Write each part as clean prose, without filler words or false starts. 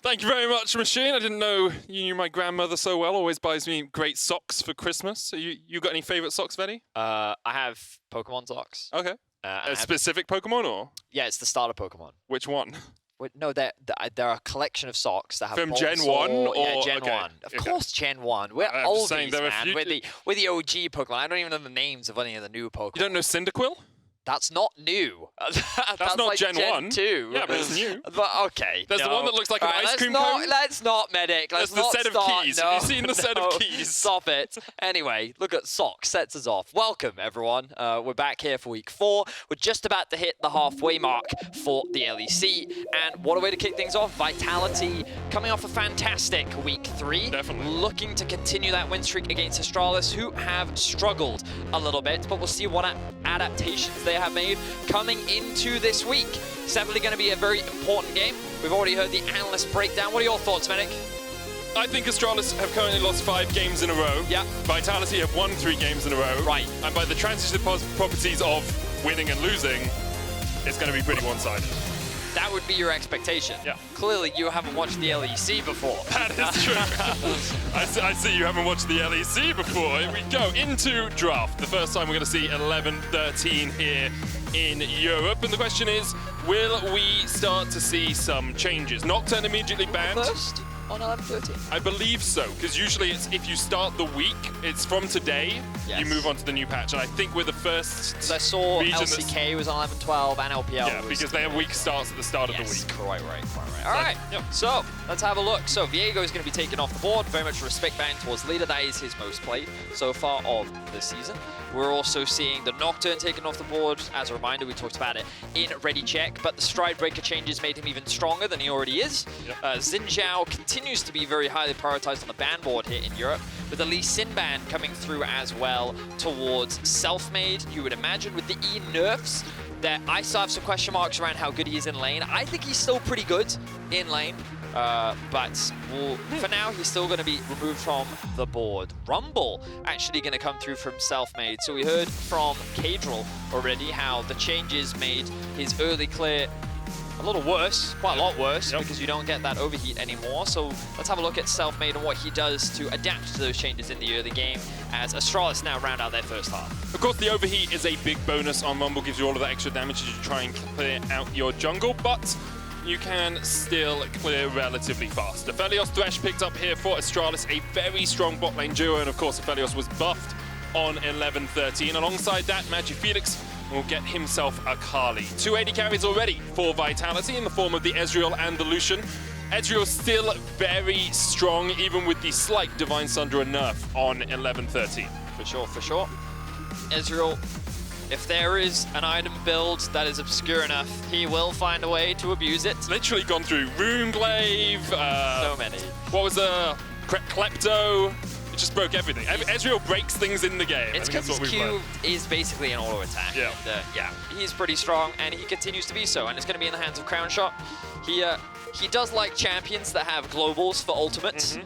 Thank you very much, Machine. I didn't know you knew my grandmother so well. Always buys me great socks for Christmas. So you got any favorite socks, Vedi? I have Pokemon socks. Okay. A specific Pokemon or? Yeah, it's the starter Pokemon. Which one? Wait, no, there are a collection of socks that have from Gen 1 or yeah, Gen okay. 1. Of course, Gen 1. We're oldies, man. We're the OG Pokemon. I don't even know the names of any of the new Pokemon. You don't know Cyndaquil? That's not new. That's not like Gen 1. 2. Yeah, but it's new. But okay. There's the one that looks like an ice cream cone. Let's not, Medic. Let's There's not the set start. of keys. No, Have you seen the set of keys? Stop it. Anyway, look at socks. Sets us off. Welcome, everyone. We're back here for week 4. We're just about to hit the halfway mark for the LEC. And what a way to kick things off. Vitality coming off a fantastic week 3. Definitely. Looking to continue that win streak against Astralis, who have struggled a little bit. But we'll see what adaptations they have made coming into this week. It's definitely going to be a very important game. We've already heard the analyst breakdown. What are your thoughts, Medic? I think Astralis have currently lost 5 games in a row. Yeah. Vitality have won 3 games in a row. Right. And by the transitive properties of winning and losing, it's going to be pretty one-sided. That would be your expectation. Yeah. Clearly, you haven't watched the LEC before. That is true. I see you haven't watched the LEC before. Here we go into draft. The first time we're going to see 11-13 here in Europe. And the question is, will we start to see some changes? Nocturne immediately banned. First on 11-13? I believe so, because usually it's if you start the week, it's from today, you move on to the new patch. And I think we're the first I saw region LCK was on 11-12 and LPL yeah, because their week starts at the start of the week. Quite right. All right, so let's have a look. So Viego is going to be taken off the board. Very much respect bang towards leader. That is his most played so far of the season. We're also seeing the Nocturne taken off the board. As a reminder, we talked about it in Ready Check, but the Stride Breaker changes made him even stronger than he already is. Xin Zhao continues to be very highly prioritized on the ban board here in Europe, with the Lee Sin ban coming through as well towards Selfmade. You would imagine with the E nerfs that I still have some question marks around how good he is in lane. I think he's still pretty good in lane. But for now, he's still going to be removed from the board. Rumble actually going to come through from Selfmade. So we heard from Caedrel already how the changes made his early clear a little worse, quite a lot worse, because you don't get that overheat anymore. So let's have a look at Selfmade and what he does to adapt to those changes in the early game as Astralis now round out their first half. Of course, the overheat is a big bonus on Rumble, gives you all of that extra damage as you try and clear out your jungle, but you can still clear relatively fast. Aphelios Thresh picked up here for Astralis, a very strong bot lane duo, and of course Aphelios was buffed on 11-13. Alongside that, MagiFelix will get himself Akali. 2 AD carries already for Vitality in the form of the Ezreal and the Lucian. Ezreal still very strong, even with the slight Divine Sundra nerf on 11-13. For sure. Ezreal, if there is an item build that is obscure enough, he will find a way to abuse it. It's literally gone through Runeglaive, so many. What was the Klepto? It just broke everything. Ezreal breaks things in the game. It's because his Q is basically an auto attack. Yeah. And, he's pretty strong, and he continues to be so. And it's going to be in the hands of Crownshot. He does like champions that have globals for ultimates.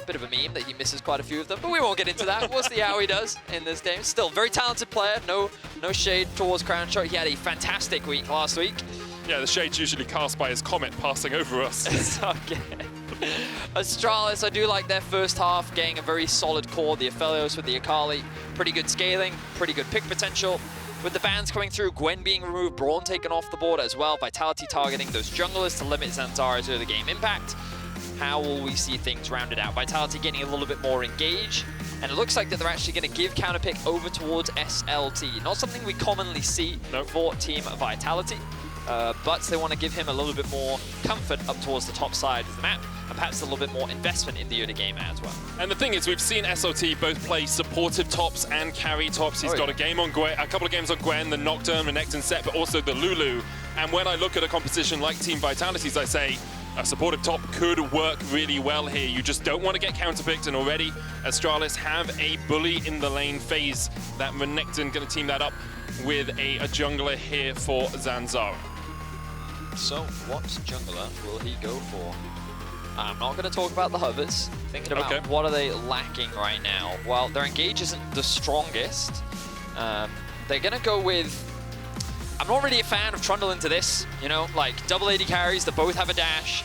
Bit of a meme that he misses quite a few of them, but we won't get into that. We'll see how he does in this game. Still, very talented player. No shade towards Crownshot. He had a fantastic week last week. Yeah, the shade's usually cast by his comet passing over us. It's okay. Astralis, I do like their first half, getting a very solid core. The Aphelios with the Akali, pretty good scaling, pretty good pick potential. With the bans coming through, Gwen being removed, Braun taken off the board as well. Vitality targeting those junglers to limit Zanzarah's early game impact. How will we see things rounded out? Vitality getting a little bit more engaged, and it looks like that they're actually going to give counterpick over towards SLT. Not something we commonly see for Team Vitality, but they want to give him a little bit more comfort up towards the top side of the map, and perhaps a little bit more investment in the early game as well. And the thing is, we've seen SLT both play supportive tops and carry tops. He's got a game on Gwen, a couple of games on Gwen, the Nocturne, Renekton set, but also the Lulu. And when I look at a composition like Team Vitality's, I say, a supportive top could work really well here. You just don't want to get counterpicked, and already Astralis have a bully in the lane phase. That Renekton going to team that up with a jungler here for Zanzarah. So what jungler will he go for? I'm not going to talk about the hovers. Thinking about what are they lacking right now. Well, their engage isn't the strongest. They're going to go with... I'm not really a fan of Trundle into this, you know, like double AD carries that both have a dash.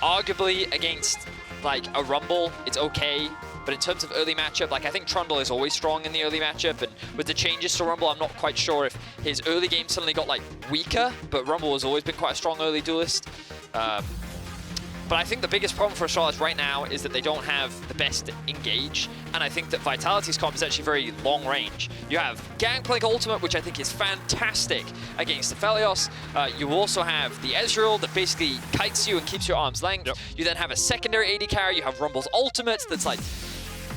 arguably against like a Rumble, it's okay. But in terms of early matchup, like I think Trundle is always strong in the early matchup, and with the changes to Rumble, I'm not quite sure if his early game suddenly got like weaker, but Rumble has always been quite a strong early duelist. But I think the biggest problem for Astralis right now is that they don't have the best engage, and I think that Vitality's comp is actually very long range. You have Gangplank ultimate, which I think is fantastic against Aphelios. You also have the Ezreal that basically kites you and keeps your arm's length. Yep. You then have a secondary AD carry. You have Rumble's ultimate that's like...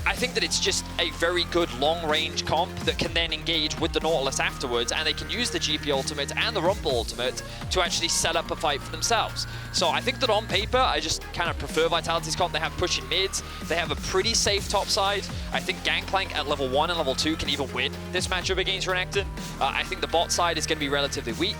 I think that it's just a very good long-range comp that can then engage with the Nautilus afterwards, and they can use the GP ultimate and the Rumble ultimate to actually set up a fight for themselves. So I think that on paper, I just kind of prefer Vitality's comp. They have pushing mids. They have a pretty safe top side. I think Gangplank at level 1 and level 2 can even win this matchup against Renekton. I think the bot side is going to be relatively weak.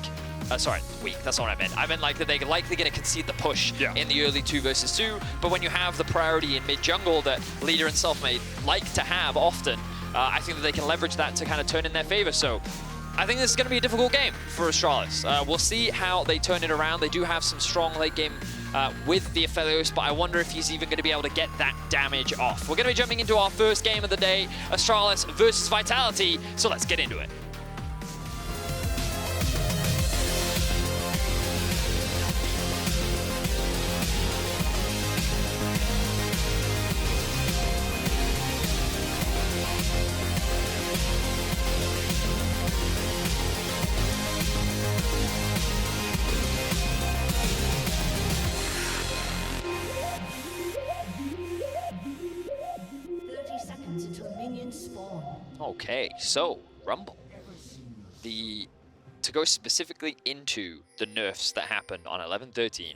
Sorry, weak, that's not what I meant. I meant like that they're likely going to concede the push in the early 2 versus 2, but when you have the priority in mid-jungle that Leader and Selfmade like to have often, I think that they can leverage that to kind of turn in their favor. So I think this is going to be a difficult game for Astralis. We'll see how they turn it around. They do have some strong late game with the Aphelios, but I wonder if he's even going to be able to get that damage off. We're going to be jumping into our first game of the day, Astralis versus Vitality, so let's get into it. Okay, so Rumble. To go specifically into the nerfs that happened on 11-13,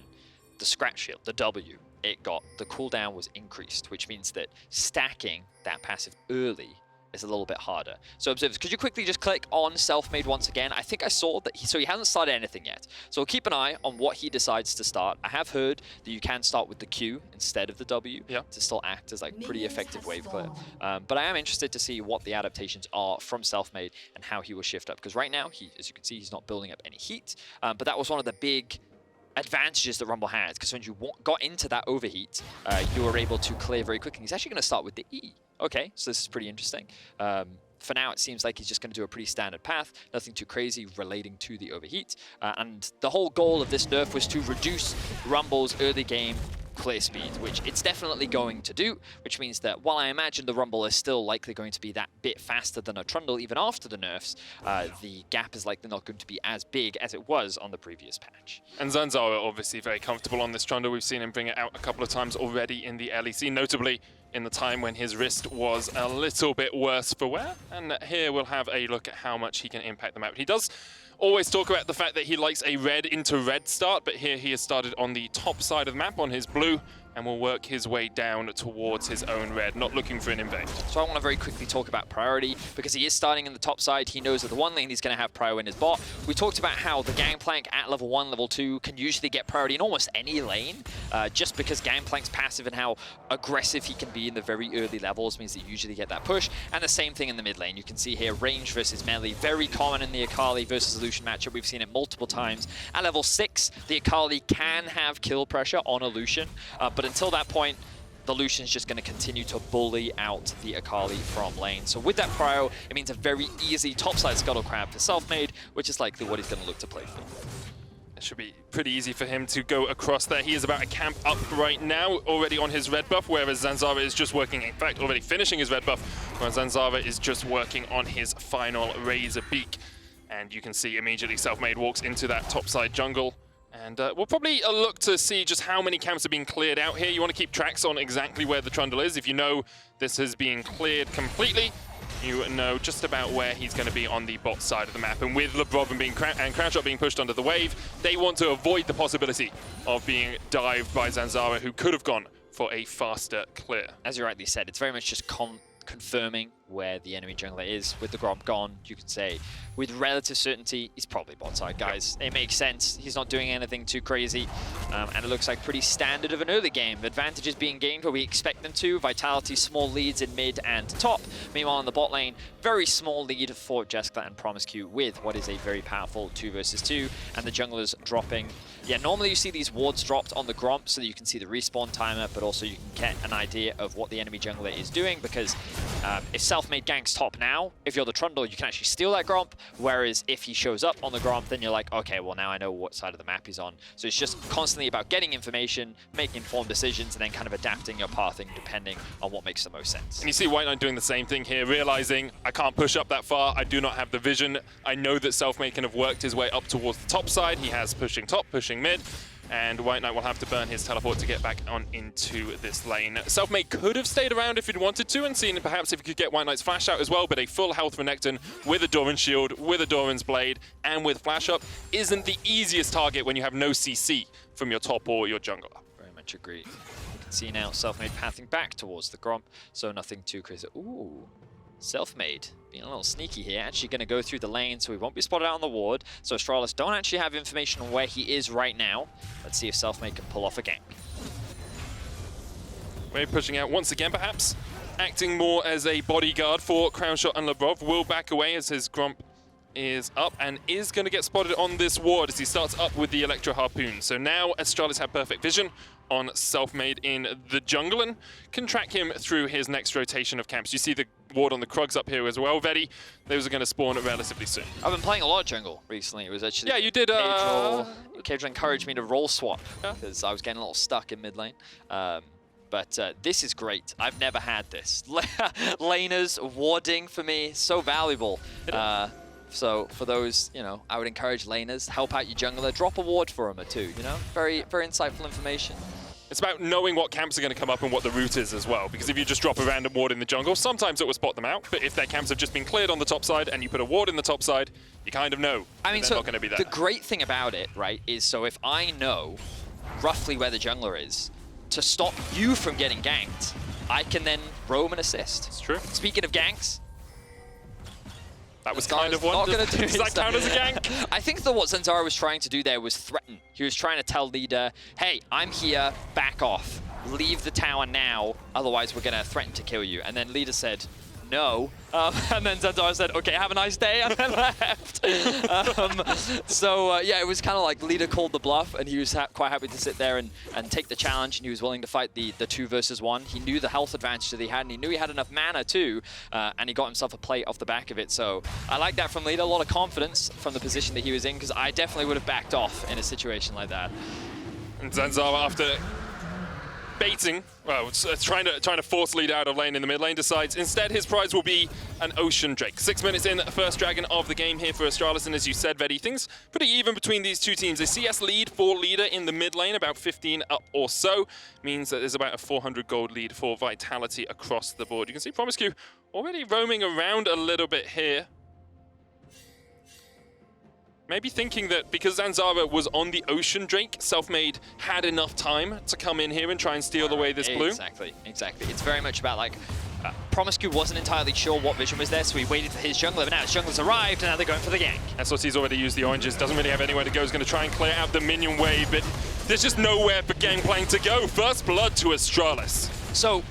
the scratch shield, the W, the cooldown was increased, which means that stacking that passive early is a little bit harder. So observers, could you quickly just click on Selfmade once again? I think I saw that he hasn't started anything yet. So we'll keep an eye on what he decides to start. I have heard that you can start with the Q instead of the W to still act as like pretty effective wave clear. But I am interested to see what the adaptations are from Selfmade and how he will shift up. Because right now, as you can see, he's not building up any heat. But that was one of the big advantages that Rumble has, because when you got into that overheat, you were able to clear very quickly. He's actually going to start with the E. Okay, so this is pretty interesting. For now, it seems like he's just going to do a pretty standard path, nothing too crazy relating to the overheat. And the whole goal of this nerf was to reduce Rumble's early game clear speed, which it's definitely going to do, which means that while I imagine the Rumble is still likely going to be that bit faster than a Trundle even after the nerfs, the gap is likely not going to be as big as it was on the previous patch. And Zanzarah obviously very comfortable on this Trundle. We've seen him bring it out a couple of times already in the LEC, notably in the time when his wrist was a little bit worse for wear. And here we'll have a look at how much he can impact the map. He does always talk about the fact that he likes a red into red start, but here he has started on the top side of the map on his blue and will work his way down towards his own red, not looking for an invade. So I want to very quickly talk about priority, because he is starting in the top side. He knows that the one lane he's going to have prio in his bot. We talked about how the Gangplank at level 1, level 2 can usually get priority in almost any lane, just because Gangplank's passive and how aggressive he can be in the very early levels means that you usually get that push. And the same thing in the mid lane. You can see here range versus melee, very common in the Akali versus Lucian matchup. We've seen it multiple times. At level 6, the Akali can have kill pressure on a Lucian, but until that point, the Lucian's just going to continue to bully out the Akali from lane. So with that prio, it means a very easy topside Scuttle Crab for Selfmade, which is likely what he's going to look to play for. It should be pretty easy for him to go across there. He is about to camp up right now, already on his red buff, whereas Zanzarah is just working, in fact, already finishing his red buff, whereas Zanzarah is just working on his final Razor Beak. And you can see immediately Selfmade walks into that topside jungle. And we'll probably look to see just how many camps are being cleared out here. You want to keep tracks on exactly where the Trundle is. If you know this has been cleared completely, you know just about where he's going to be on the bot side of the map. And with Labrov and Crownshot being pushed under the wave, they want to avoid the possibility of being dived by Zanzarah, who could have gone for a faster clear. As you rightly said, it's very much just confirming where the enemy jungler is. With the Gromp gone, you could say with relative certainty, he's probably bot side, guys. It makes sense. He's not doing anything too crazy. And it looks like pretty standard of an early game. Advantages being gained where we expect them to. Vitality, small leads in mid and top. Meanwhile, in the bot lane, very small lead for Jeskla and promisq with what is a very powerful 2 versus 2. And the junglers dropping. Yeah, normally you see these wards dropped on the Gromp so that you can see the respawn timer, but also you can get an idea of what the enemy jungler is doing, because if Selfmade ganks top now, if you're the Trundle, you can actually steal that Gromp, whereas if he shows up on the Gromp, then you're like, okay, well now I know what side of the map he's on. So it's just constantly about getting information, making informed decisions, and then kind of adapting your pathing depending on what makes the most sense. And you see WhiteKnight doing the same thing here, realizing I can't push up that far, I do not have the vision. I know that Selfmade can have worked his way up towards the top side. He has pushing top, pushing mid, and WhiteKnight will have to burn his teleport to get back on into this lane. Selfmade could have stayed around if he'd wanted to and seen perhaps if he could get WhiteKnight's flash out as well, but a full health Renekton with a Doran's shield, with a Doran's blade, and with flash up isn't the easiest target when you have no CC from your top or your jungler. Very much agree. You can see now Selfmade pathing back towards the Gromp, so nothing too crazy. Ooh. Selfmade being a little sneaky here, actually going to go through the lane, so he won't be spotted out on the ward. So Astralis don't actually have information on where he is right now. Let's see if Selfmade can pull off a gank. Maybe pushing out once again, perhaps. Acting more as a bodyguard for Crownshot and Labrov. Will back away as his Gromp is up and is going to get spotted on this ward as he starts up with the Electro Harpoon. So now Astralis have perfect vision on Selfmade in the jungle and can track him through his next rotation of camps. You see the ward on the Krugs up here as well, Vedi. Those are going to spawn relatively soon. I've been playing a lot of jungle recently. It was actually... Yeah, you did... Caedrel encouraged me to roll swap because I was getting a little stuck in mid lane. But this is great. I've never had this. Laners warding for me, so valuable. So for those, you know, I would encourage laners, help out your jungler, drop a ward for him or two, you know? Very, very insightful information. It's about knowing what camps are going to come up and what the route is as well, because if you just drop a random ward in the jungle, sometimes it will spot them out, but if their camps have just been cleared on the top side and you put a ward in the top side, you kind of know they're not going to be there. The great thing about it, right, is so if I know roughly where the jungler is, to stop you from getting ganked, I can then roam and assist. It's true. Speaking of ganks, that was kind of one. Does that count as a gank? I think that what Zanzarah was trying to do there was threaten. He was trying to tell leader, hey, I'm here, back off. Leave the tower now, otherwise we're going to threaten to kill you. And then leader said, no. And then Zanzarah said, okay, have a nice day, and then left. Yeah, it was kind of like leader called the bluff, and he was quite happy to sit there and take the challenge, and he was willing to fight the 2 versus 1. He knew the health advantage that he had, and he knew he had enough mana too, and he got himself a plate off the back of it. So I like that from leader, a lot of confidence from the position that he was in, because I definitely would have backed off in a situation like that. And Zanzarah, after baiting, well, trying to force lead out of lane in the mid lane, decides instead his prize will be an Ocean Drake. 6 minutes in, first dragon of the game here for Astralis, and as you said, Vedi, things pretty even between these two teams. A CS lead for leader in the mid lane, about 15 up or so, means that there's about a 400 gold lead for Vitality across the board. You can see promisq already roaming around a little bit here. Maybe thinking that because Zanzarah was on the Ocean Drake, Selfmade had enough time to come in here and try and steal away this blue. Exactly. It's very much about like, promisq wasn't entirely sure what vision was there, so he waited for his jungler, but now his jungler's arrived, and now they're going for the gank. SLC's already used the oranges, doesn't really have anywhere to go, he's going to try and clear out the minion wave, but there's just nowhere for Gangplank to go. First blood to Astralis. So,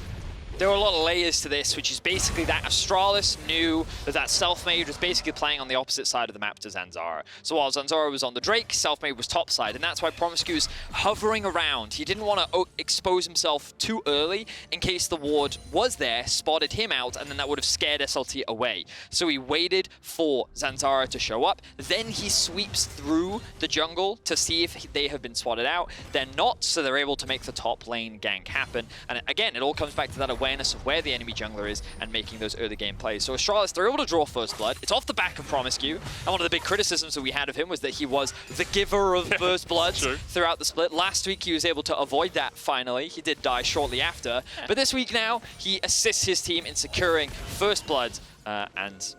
there were a lot of layers to this, which is basically that Astralis knew that Selfmade was basically playing on the opposite side of the map to Zanzarah. So while Zanzarah was on the Drake, Selfmade was topside, and that's why promisq was hovering around. He didn't want to expose himself too early in case the ward was there, spotted him out, and then that would have scared SLT away. So he waited for Zanzarah to show up, then he sweeps through the jungle to see if they have been spotted out. They're not, so they're able to make the top lane gank happen. And again, it all comes back to that awareness of where the enemy jungler is and making those early game plays. So Astralis, they're able to draw first blood. It's off the back of promisq, and one of the big criticisms that we had of him was that he was the giver of first blood throughout the split. Last week he was able to avoid that finally. He did die shortly after, but this week now he assists his team in securing first blood, and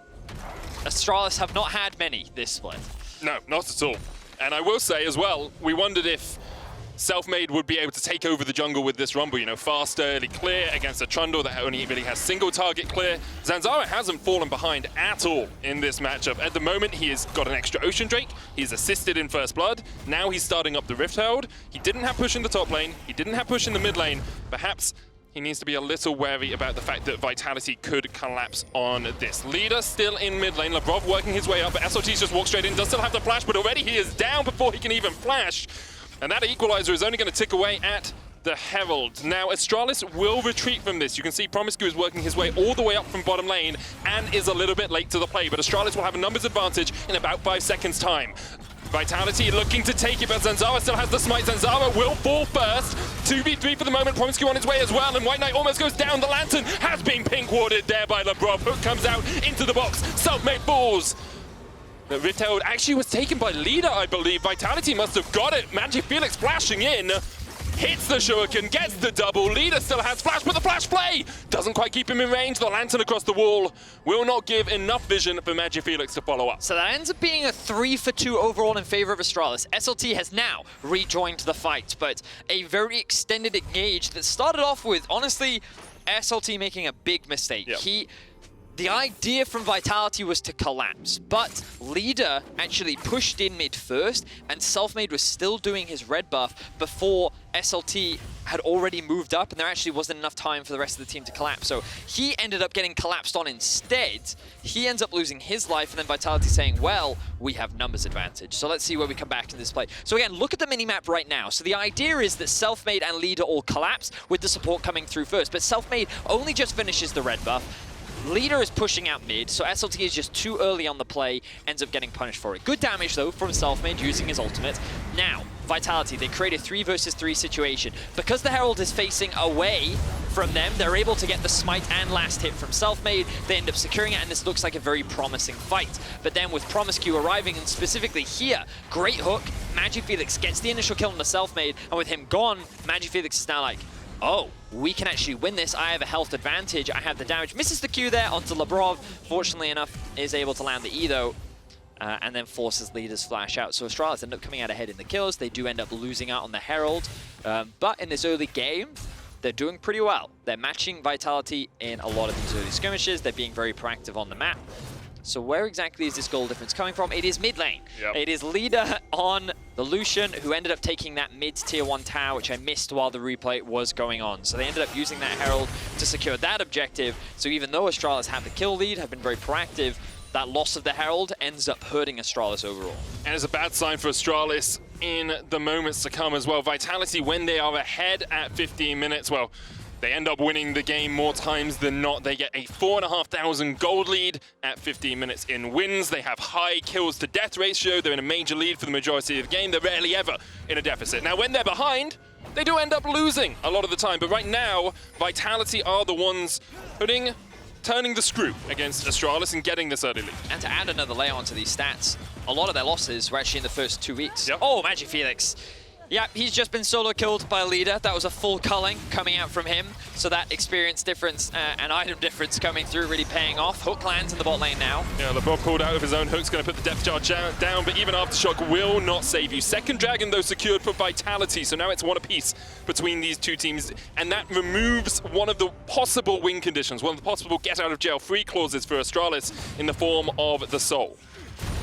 Astralis have not had many this split. No, not at all. And I will say as well, we wondered if Selfmade would be able to take over the jungle with this rumble, you know, fast, early clear against a Trundle that only really has single target clear. Zanzarah hasn't fallen behind at all in this matchup. At the moment, he has got an extra Ocean Drake. He's assisted in First Blood. Now he's starting up the Rift Herald. He didn't have push in the top lane. He didn't have push in the mid lane. Perhaps he needs to be a little wary about the fact that Vitality could collapse on this. Leader still in mid lane. Labrov working his way up, but SLT's just walked straight in. Does still have the flash, but already he is down before he can even flash. And that equalizer is only going to tick away at the Herald. Now, Astralis will retreat from this. You can see promisq is working his way all the way up from bottom lane and is a little bit late to the play, but Astralis will have a numbers advantage in about 5 seconds' time. Vitality looking to take it, but Zanzarah still has the smite. Zanzarah will fall first. 2v3 for the moment. promisq on his way as well, and WhiteKnight almost goes down. The Lantern has been pink warded there by Labrov. Hook comes out into the box. Selfmade falls. The Rift Herald actually was taken by Leader, I believe. Vitality must have got it. MagiFelix flashing in. Hits the shuriken, gets the double. Leader still has flash, but the flash play doesn't quite keep him in range. The Lantern across the wall will not give enough vision for MagiFelix to follow up. So that ends up being a 3-for-2 overall in favor of Astralis. SLT has now rejoined the fight, but a very extended engage that started off with, honestly, SLT making a big mistake. Yep. The idea from Vitality was to collapse, but Leader actually pushed in mid first, and Selfmade was still doing his red buff before SLT had already moved up, and there actually wasn't enough time for the rest of the team to collapse. So he ended up getting collapsed on instead. He ends up losing his life, and then Vitality saying, well, we have numbers advantage. So let's see where we come back in this play. So again, look at the minimap right now. So the idea is that Selfmade and Leader all collapse with the support coming through first, but Selfmade only just finishes the red buff. Leader is pushing out mid, so SLT is just too early on the play, ends up getting punished for it. Good damage, though, from Selfmade using his ultimate. Now, Vitality, they create a 3 versus 3 situation. Because the Herald is facing away from them, they're able to get the smite and last hit from Selfmade. They end up securing it, and this looks like a very promising fight. But then with promisq arriving, and specifically here, great hook, MagiFelix gets the initial kill on the Selfmade, and with him gone, MagiFelix is now like, oh, we can actually win this. I have a health advantage. I have the damage. Misses the Q there onto Labrov. Fortunately enough, is able to land the E though, and then forces Leader's flash out. So Astralis end up coming out ahead in the kills. They do end up losing out on the Herald. But in this early game, they're doing pretty well. They're matching Vitality in a lot of these early skirmishes. They're being very proactive on the map. So where exactly is this goal difference coming from? It is mid lane. Yep. It is Leader on the Lucian, who ended up taking that mid tier 1 tower, which I missed while the replay was going on. So they ended up using that Herald to secure that objective. So even though Astralis had the kill lead, have been very proactive, that loss of the Herald ends up hurting Astralis overall. And it's a bad sign for Astralis in the moments to come as well. Vitality, when they are ahead at 15 minutes, well, they end up winning the game more times than not. They get a 4,500 gold lead at 15 minutes in wins. They have high kills to death ratio. They're in a major lead for the majority of the game. They're rarely ever in a deficit. Now, when they're behind, they do end up losing a lot of the time. But right now, Vitality are the ones turning the screw against Astralis and getting this early lead. And to add another layer onto these stats, a lot of their losses were actually in the first 2 weeks. Yep. Oh, MagiFelix. Yeah, he's just been solo killed by Leader. That was a full culling coming out from him. So that experience difference and item difference coming through, really paying off. Hook lands in the bot lane now. Yeah, Labrov called out of his own hook's going to put the depth charge down, but even Aftershock will not save you. Second Dragon, though, secured for Vitality, so now it's one apiece between these two teams, and that removes one of the possible win conditions, one of the possible get-out-of-jail-free clauses for Astralis in the form of the Soul.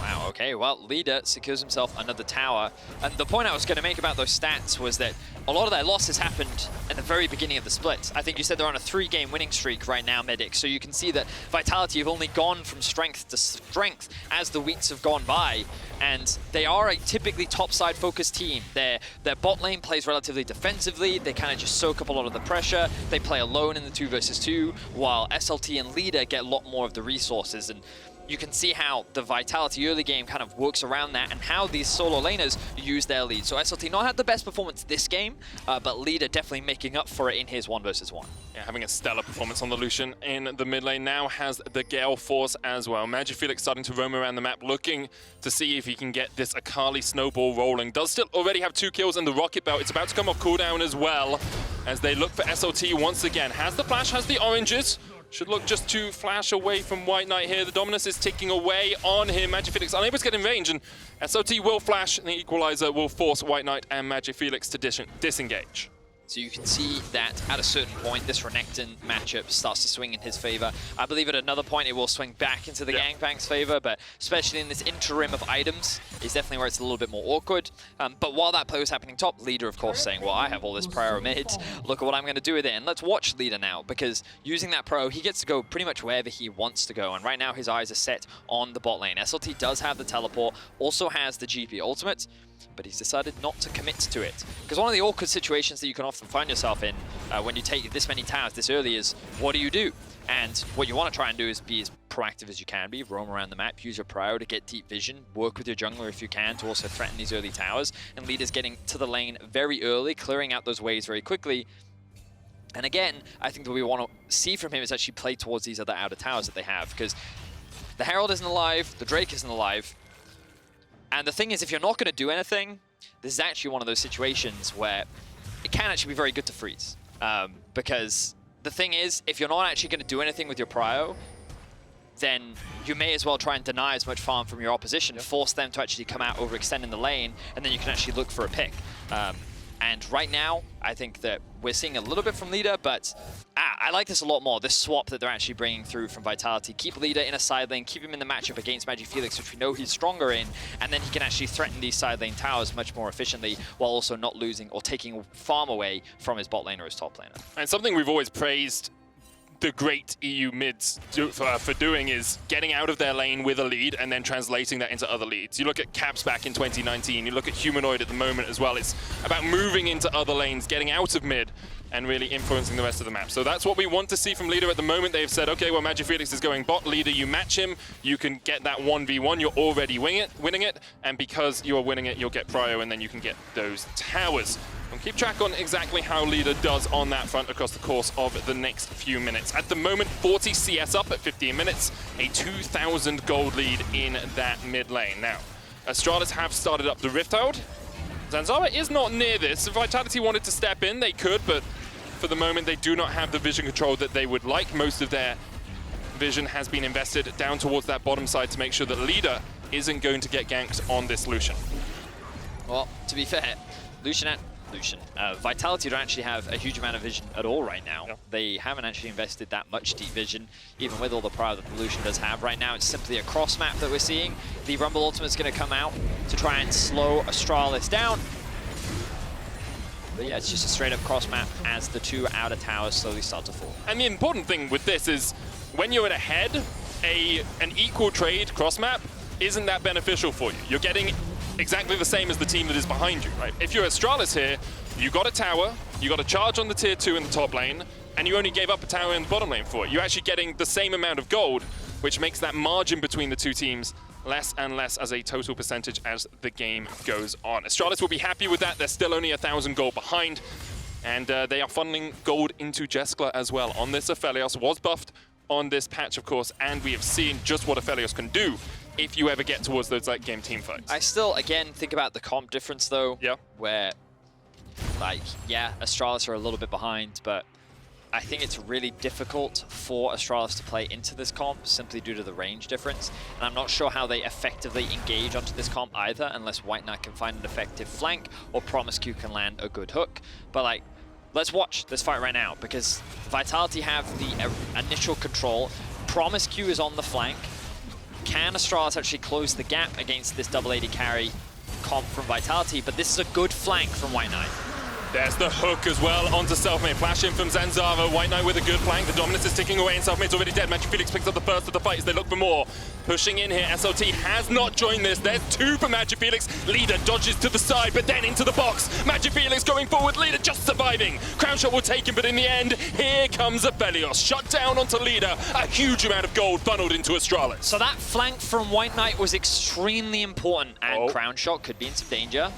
Wow, okay, well, Leader secures himself another tower. And the point I was going to make about those stats was that a lot of their losses happened at the very beginning of the split. I think you said they're on a 3-game winning streak right now, Medic. So you can see that Vitality have only gone from strength to strength as the weeks have gone by. And they are a typically top-side focused team. Their bot lane plays relatively defensively. They kind of just soak up a lot of the pressure. They play alone in the 2 versus 2, while SLT and Leader get a lot more of the resources. And you can see how the Vitality early game kind of works around that and how these solo laners use their lead. So SLT not had the best performance this game, but Leader definitely making up for it in his 1 versus 1. Yeah, having a stellar performance on the Lucian in the mid lane, now has the Gale Force as well. MagiFelix starting to roam around the map, looking to see if he can get this Akali snowball rolling. Does still already have 2 kills and the Rocket Belt. It's about to come off cooldown as well, as they look for SLT once again. Has the flash, has the oranges. Should look just to flash away from WhiteKnight here. The Dominus is ticking away on him. MagiFelix unable to get in range, and SOT will flash, and the Equalizer will force WhiteKnight and MagiFelix to disengage. So you can see that at a certain point, this Renekton matchup starts to swing in his favor. I believe at another point it will swing back into the Gangplank's favor, but especially in this interim of items is definitely where it's a little bit more awkward. But while that play was happening top, Leader, of course, saying, well, I have all this prior mid. Look at what I'm going to do with it. And let's watch Leader now, because using that pro, he gets to go pretty much wherever he wants to go. And right now, his eyes are set on the bot lane. SLT does have the teleport, also has the GP ultimate, but he's decided not to commit to it. Because one of the awkward situations that you can often find yourself in when you take this many towers this early is, what do you do? And what you want to try and do is be as proactive as you can be, roam around the map, use your prio to get deep vision, work with your jungler if you can to also threaten these early towers, and Leader's getting to the lane very early, clearing out those waves very quickly. And again, I think that we want to see from him is actually play towards these other outer towers that they have, because the Herald isn't alive, the Drake isn't alive. And the thing is, if you're not going to do anything, this is actually one of those situations where it can actually be very good to freeze. Because the thing is, if you're not actually going to do anything with your prio, then you may as well try and deny as much farm from your opposition, force them to actually come out, overextend in the lane, and then you can actually look for a pick. And right now, I think that we're seeing a little bit from Leader, but I like this a lot more, this swap that they're actually bringing through from Vitality. Keep Leader in a side lane, keep him in the matchup against MagiFelix, which we know he's stronger in, and then he can actually threaten these side lane towers much more efficiently while also not losing or taking farm away from his bot lane or his top laner. And something we've always praised the great EU mids for doing is getting out of their lane with a lead and then translating that into other leads. You look at Caps back in 2019, you look at Humanoid at the moment as well. It's about moving into other lanes, getting out of mid, and really influencing the rest of the map. So that's what we want to see from Leader at the moment. They've said, okay, well, MagiFelix is going bot. Leader, you match him, you can get that 1v1, you're already winning it, and because you're winning it, you'll get prio, and then you can get those towers. We'll keep track on exactly how Leader does on that front across the course of the next few minutes. At the moment, 40 CS up at 15 minutes, a 2,000 gold lead in that mid lane. Now, Astralis have started up the Rift Herald. Zanzarah is not near this. If Vitality wanted to step in, they could, but for the moment, they do not have the vision control that they would like. Most of their vision has been invested down towards that bottom side to make sure that Leader isn't going to get ganked on this Lucian. Well, to be fair, Vitality don't actually have a huge amount of vision at all right now. Yeah. They haven't actually invested that much deep vision, even with all the power that the Lucian does have. Right now, it's simply a cross map that we're seeing. The Rumble Ultimate's going to come out to try and slow Astralis down. But yeah, it's just a straight up cross map as the two outer towers slowly start to fall. And the important thing with this is when you're at a head, an equal trade cross map isn't that beneficial for you. You're getting exactly the same as the team that is behind you, right? If you're Astralis here, you got a tower, you got a charge on the tier 2 in the top lane, and you only gave up a tower in the bottom lane for it. You're actually getting the same amount of gold, which makes that margin between the two teams less and less as a total percentage as the game goes on. Astralis will be happy with that. They're still only 1,000 gold behind, and they are funneling gold into Jeskla as well. On this, Aphelios was buffed on this patch, of course, and we have seen just what Aphelios can do if you ever get towards those late game team fights. I still, again, think about the comp difference, though, where, like, yeah, Astralis are a little bit behind, but I think it's really difficult for Astralis to play into this comp simply due to the range difference. And I'm not sure how they effectively engage onto this comp either, unless WhiteKnight can find an effective flank or promisq can land a good hook. But, like, let's watch this fight right now, because Vitality have the initial control. promisq is on the flank. Can Astralis actually close the gap against this double AD carry comp from Vitality? But this is a good flank from WhiteKnight. There's the hook as well onto Selfmade. Flash in from Zanzarah. WhiteKnight with a good flank. The Dominus is ticking away and Selfmade's already dead. MagiFelix picks up the first of the fight as they look for more. Pushing in here. SOT has not joined this. There's two for MagiFelix. Leader dodges to the side, but then into the box. MagiFelix going forward. Leader just surviving. Crownshot will take him, but in the end, here comes Aphelios. Shut down onto Leader. A huge amount of gold funneled into Astralis. So that flank from WhiteKnight was extremely important, and Crownshot could be in some danger.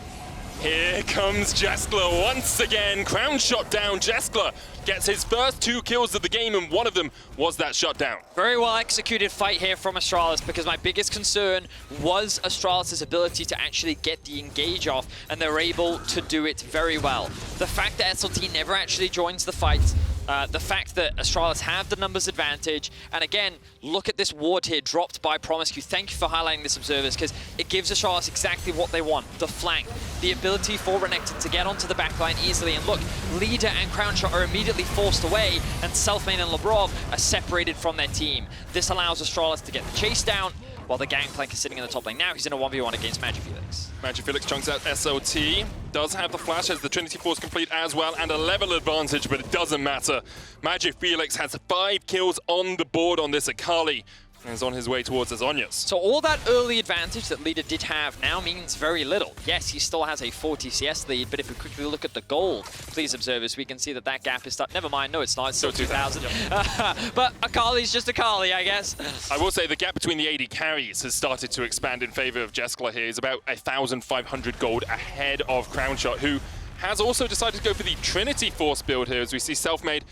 Here comes Jeskla once again. Crownshot down. Jeskla gets his first 2 kills of the game, and one of them was that shutdown. Very well executed fight here from Astralis, because my biggest concern was Astralis' ability to actually get the engage off, and they're able to do it very well. The fact that SLT never actually joins the fight The fact that Astralis have the numbers advantage, and again, look at this ward here dropped by promisq. Thank you for highlighting this, observers, because it gives Astralis exactly what they want. The flank, the ability for Renekton to get onto the backline easily, and look, Leader and Crownshot are immediately forced away, and Selfmade and Labrov are separated from their team. This allows Astralis to get the chase down, while the Gangplank is sitting in the top lane. Now he's in a 1v1 against MagiFelix. MagiFelix chunks out SOT, does have the flash, has the Trinity Force complete as well, and a level advantage, but it doesn't matter. MagiFelix has 5 kills on the board on this Akali, and is on his way towards Azonius. So all that early advantage that Leader did have now means very little. Yes, he still has a 40 CS lead, but if we quickly look at the gold, please observers, we can see that that gap is never mind, no it's not, it's still 2,000. Yep. But Akali's just Akali, I guess. I will say the gap between the AD carries has started to expand in favor of Jeskla here. He's about 1,500 gold ahead of Crownshot, who has also decided to go for the Trinity Force build here, as we see Selfmade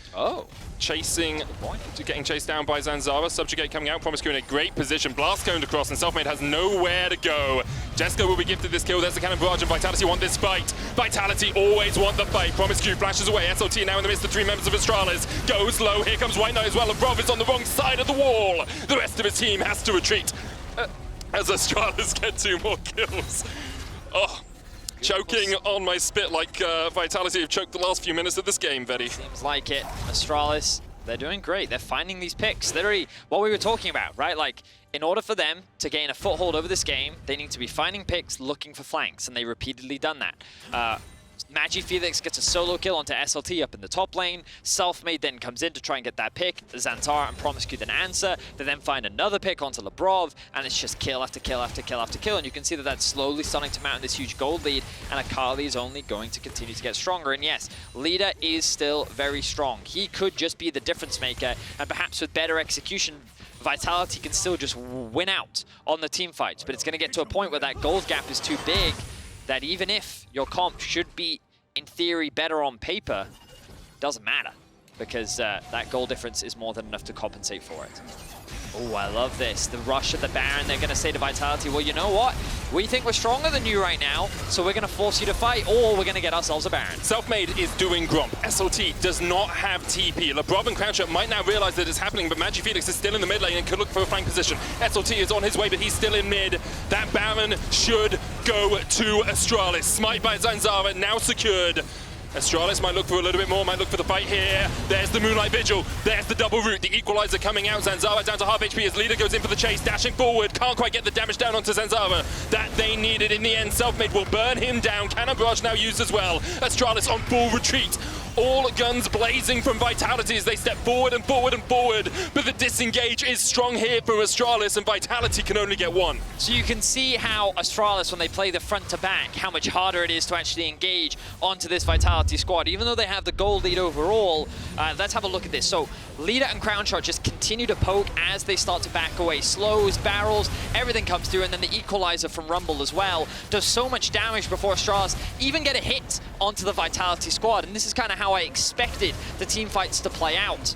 getting chased down by Zanzarah. Subjugate coming out, promisq in a great position. Blast coned across, and Selfmade has nowhere to go. Jeskla will be gifted this kill. There's the cannon barrage, and Vitality want this fight. Vitality always want the fight. promisq flashes away. SOT now in the midst of 3 members of Astralis. Goes low. Here comes WhiteKnight as well. Labrov is on the wrong side of the wall. The rest of his team has to retreat as Astralis get 2 more kills. Oh. Choking on my spit like Vitality have choked the last few minutes of this game, Vedi. Seems like it. Astralis, they're doing great. They're finding these picks. Literally, what we were talking about, right? Like, in order for them to gain a foothold over this game, they need to be finding picks, looking for flanks, and they repeatedly done that. MagiFelix gets a solo kill onto SLT up in the top lane. Selfmade then comes in to try and get that pick. Zanzarah and promisq then answer. They then find another pick onto Labrov, and it's just kill after kill after kill after kill. And you can see that that's slowly starting to mount this huge gold lead, and Akali is only going to continue to get stronger. And yes, Leader is still very strong. He could just be the difference maker, and perhaps with better execution, Vitality can still just win out on the team fights. But it's going to get to a point where that gold gap is too big, that even if your comp should be, in theory, better on paper, doesn't matter, because that goal difference is more than enough to compensate for it. Oh, I love this. The rush of the Baron, they're going to say to Vitality, well, you know what? We think we're stronger than you right now, so we're going to force you to fight, or we're going to get ourselves a Baron. Selfmade is doing Gromp. SOT does not have TP. Labrov and Crownshot might now realize that it's happening, but MagiFelix is still in the mid lane and could look for a flank position. SOT is on his way, but he's still in mid. That Baron should go to Astralis. Smite by Zanzarah, now secured. Astralis might look for a little bit more, might look for the fight here. There's the Moonlight Vigil, there's the double root, the equalizer coming out. Zanzarah down to half HP as Leader goes in for the chase, dashing forward, can't quite get the damage down onto Zanzarah that they needed in the end. Selfmade will burn him down, cannon barrage now used as well. Astralis on full retreat. All guns blazing from Vitality as they step forward and forward and forward, but the disengage is strong here for Astralis, and Vitality can only get 1. So you can see how Astralis, when they play the front to back, how much harder it is to actually engage onto this Vitality squad. Even though they have the gold lead overall, let's have a look at this. So Leader and Crownshot just continue to poke as they start to back away. Slows, barrels, everything comes through, and then the equalizer from Rumble as well does so much damage before Astralis even get a hit onto the Vitality squad. And this is kind of how I expected the team fights to play out.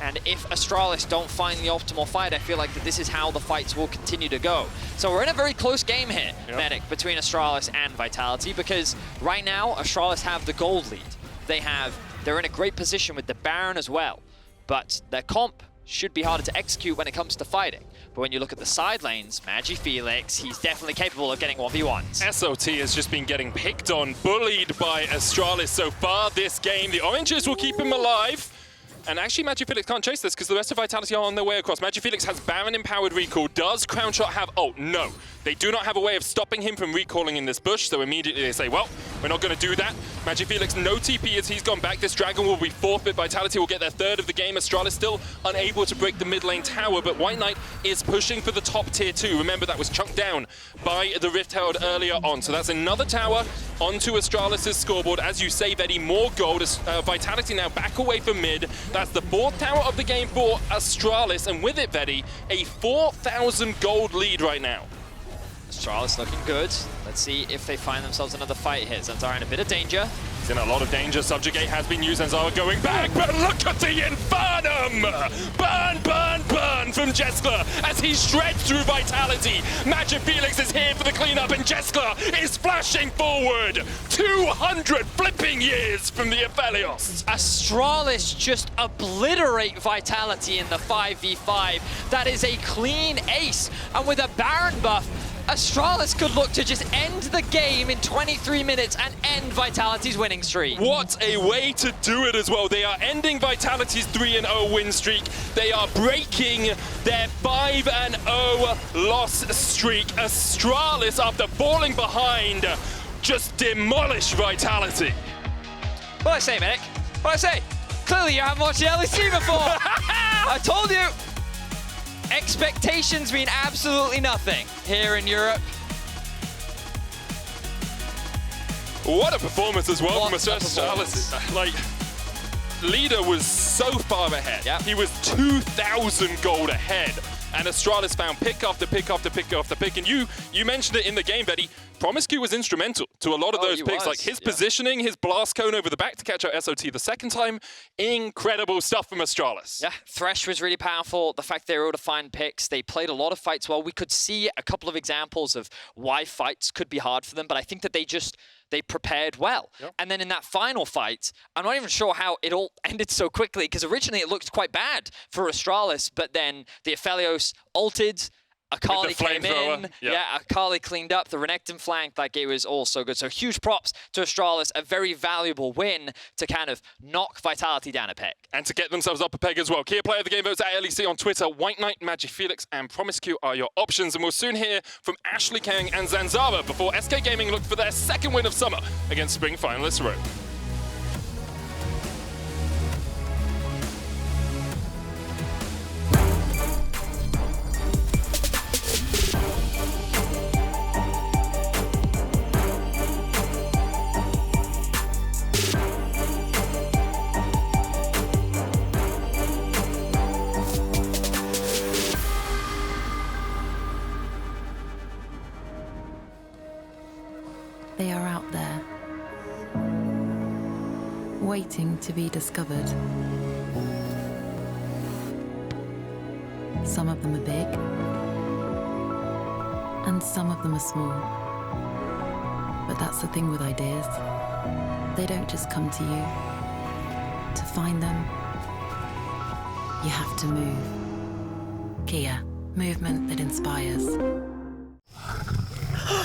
And if Astralis don't find the optimal fight, I feel like that this is how the fights will continue to go. So we're in a very close game here, Medic, between Astralis and Vitality, because right now Astralis have the gold lead. They're in a great position with the Baron as well, but their comp should be harder to execute when it comes to fighting. But when you look at the side lanes, MagiFelix, he's definitely capable of getting 1v1s. SOT has just been getting picked on, bullied by Astralis so far this game. The oranges will keep him alive. And actually, MagiFelix can't chase this because the rest of Vitality are on their way across. MagiFelix has Baron-empowered recall. Does Crownshot have... Oh, no. They do not have a way of stopping him from recalling in this bush, so immediately they say, well, we're not going to do that. MagiFelix, no TP as he's gone back. This dragon will be forfeit. Vitality will get their 3rd of the game. Astralis still unable to break the mid lane tower, but WhiteKnight is pushing for the top tier 2. Remember, that was chunked down by the Rift Herald earlier on. So that's another tower onto Astralis' scoreboard. As you say, Vedi, more gold. Vitality now back away from mid. That's the 4th tower of the game for Astralis, and with it, Vedi, a 4,000 gold lead right now. Astralis looking good. Let's see if they find themselves another fight here. Zanzarah in a bit of danger. He's in a lot of danger. Subjugate has been used. Zanzarah going back, but look at the Infernum! Burn, burn, burn from Jeskla as he shreds through Vitality. MagiFelix is here for the cleanup, and Jeskla is flashing forward. 200 flipping years from the Aphelios. Astralis just obliterate Vitality in the 5v5. That is a clean ace, and with a Baron buff, Astralis could look to just end the game in 23 minutes and end Vitality's winning streak. What a way to do it as well. They are ending Vitality's 3-0 win streak. They are breaking their 5-0 loss streak. Astralis, after falling behind, just demolish Vitality. What I say, Medic? What I say? Clearly you haven't watched the LEC before. I told you. Expectations mean absolutely nothing here in Europe. What a performance as well from Astralis. Like, leader was so far ahead. Yep. He was 2,000 gold ahead. And Astralis found pick after pick after pick after pick. And you mentioned it in the game, Vedi. promisq was instrumental to a lot of those picks. Like his positioning, his blast cone over the back to catch out SOT the second time. Incredible stuff from Astralis. Yeah, Thresh was really powerful. The fact they were able to find picks. They played a lot of fights well. We could see a couple of examples of why fights could be hard for them, but I think that they prepared well. Yep. And then in that final fight, I'm not even sure how it all ended so quickly, because originally it looked quite bad for Astralis, but then the Aphelios ulted, Akali came in, Akali cleaned up the Renekton flank. Like, it was all so good. So huge props to Astralis, a very valuable win to kind of knock Vitality down a peg. And to get themselves up a peg as well. Key player of the game votes at LEC on Twitter. WhiteKnight, MagiFelix, and promisq are your options. And we'll soon hear from Ashley Kang and Zanzarah before SK Gaming look for their second win of summer against spring finalists Rogue. They are out there, waiting to be discovered. Some of them are big, and some of them are small. But that's the thing with ideas. They don't just come to you. To find them, you have to move. Kia, movement that inspires.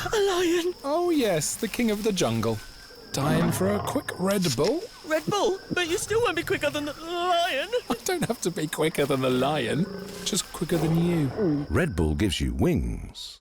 A lion! Oh yes, the king of the jungle. Time for a quick Red Bull? Red Bull? But you still won't be quicker than the lion! I don't have to be quicker than the lion, just quicker than you. Red Bull gives you wings.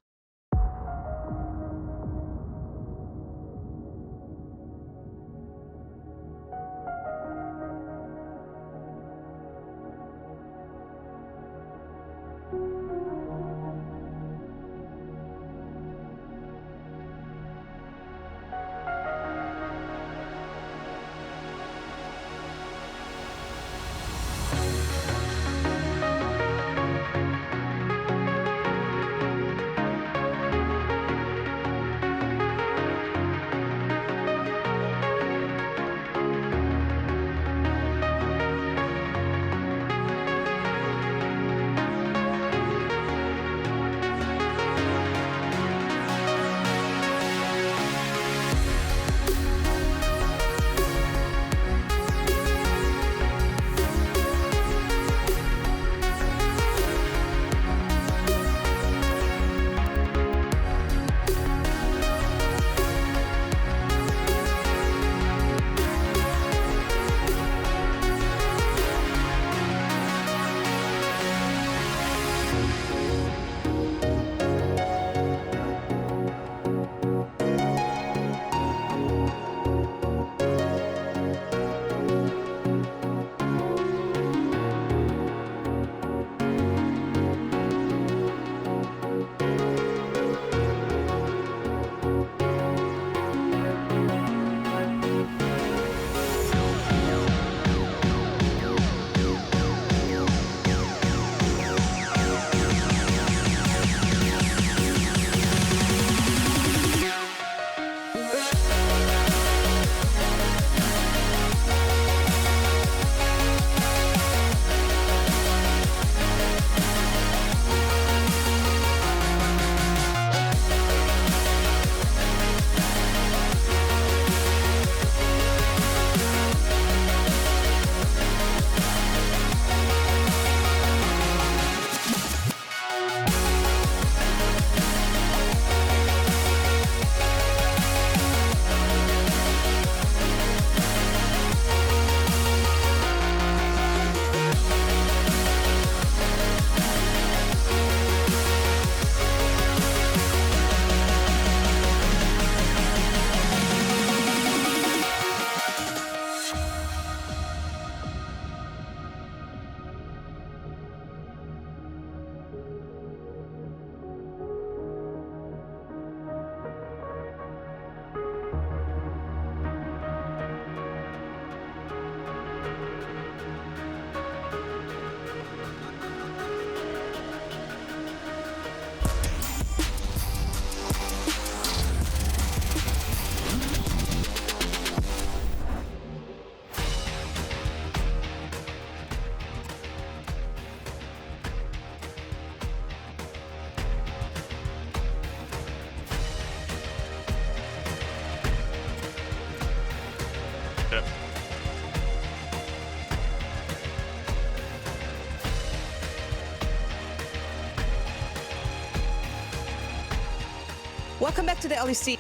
Welcome back to the LEC.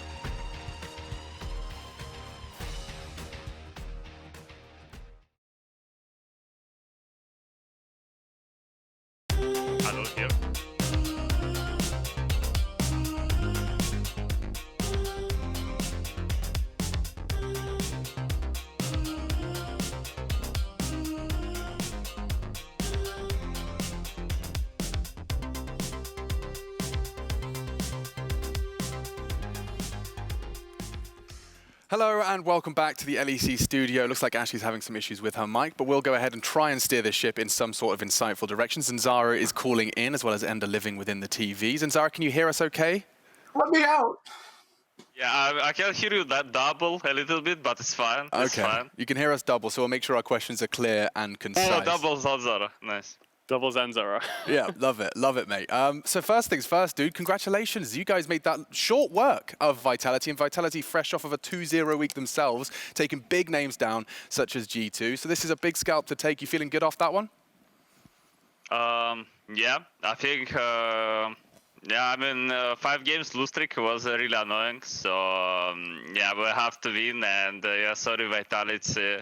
Hello here. Hello and welcome back to the LEC studio. It looks like Ashley's having some issues with her mic, but we'll go ahead and try and steer this ship in some sort of insightful direction. Zanzarah is calling in, as well as Ender living within the TV. Zanzarah, can you hear us okay? Let me out! Yeah, I can hear you that double a little bit, but it's fine. It's Okay, fine. you can hear us double, so we'll make sure our questions are clear and concise. Oh, double Zanzarah. Nice. Double Zanzarah. Yeah, love it, mate. So first things first, dude, congratulations. You guys made that short work of Vitality, and Vitality fresh off of a 2-0 week themselves, taking big names down, such as G2. So this is a big scalp to take. You feeling good off that one? Yeah, I think, yeah, I mean, 5 games lose streak was really annoying. So, yeah, we have to win. And, yeah, sorry, Vitality.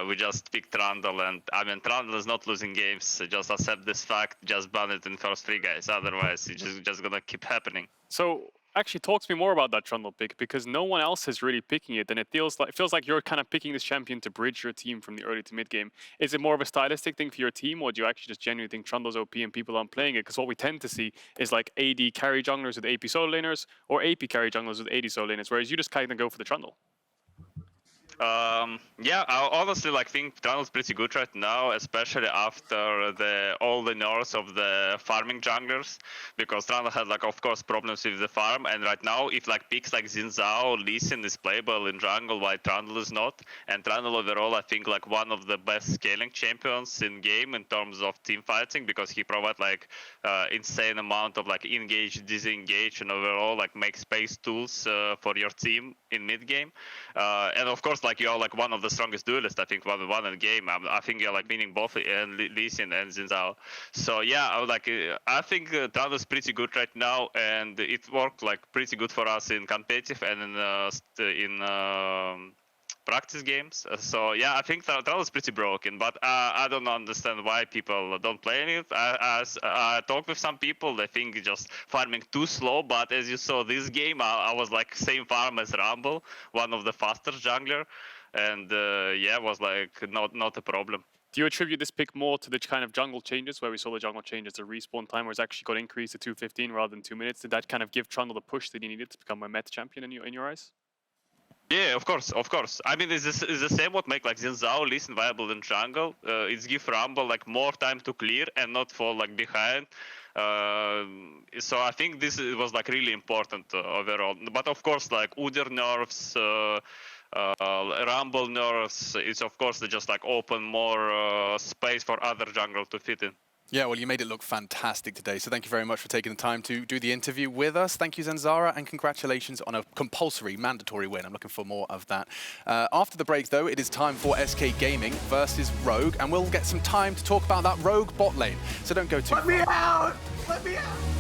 We just picked Trundle. And, I mean, Trundle is not losing games. So just accept this fact. Just ban it in first 3 guys. Otherwise, it's just going to keep happening. So, actually, talk to me more about that Trundle pick, because no one else is really picking it, and it feels like you're kind of picking this champion to bridge your team from the early to mid game. Is it more of a stylistic thing for your team, or do you actually just genuinely think Trundle's OP and people aren't playing it? Because what we tend to see is like AD carry junglers with AP solo laners, or AP carry junglers with AD solo laners, whereas you just kind of go for the Trundle. Yeah, I honestly think Trundle's pretty good right now, especially after all the nerfs of the farming junglers, because Trundle had of course problems with the farm, and right now if picks like Zinzao or Lucian is playable in jungle, while Trundle is not, and Trundle overall I think one of the best scaling champions in game in terms of team fighting, because he provides insane amount of engage, disengage, and overall make space tools for your team in mid game, and of course you're one of the strongest duelists, I think, 1v1 in the game. I think you're winning both Lucian and Zinzao. So yeah, I think Trundle's pretty good right now, and it worked pretty good for us in competitive and in practice games. So yeah, I think Trundle's pretty broken, but I don't understand why people don't play it. As I talked with some people, they think just farming too slow, but as you saw this game, I was same farm as Rumble, one of the fastest jungler, and yeah, was not a problem. Do you attribute this pick more to the kind of jungle changes, where we saw the jungle change as the respawn time was actually got increased to 2:15 rather than 2 minutes? Did that kind of give Trundle the push that he needed to become a meta champion in your eyes? Yeah, of course. I mean, it's the same what make Zinzao listen viable in jungle. It's give Rumble more time to clear and not fall behind. So I think this was really important overall. But of course, Udyr nerfs, Rumble nerfs, it's of course they just open more space for other jungle to fit in. Yeah, well, you made it look fantastic today, so thank you very much for taking the time to do the interview with us. Thank you, Zanzarah, and congratulations on a compulsory, mandatory win. I'm looking for more of that. After the break, though, it is time for SK Gaming versus Rogue, and we'll get some time to talk about that Rogue bot lane, so don't go too far. Let me out! Let me out!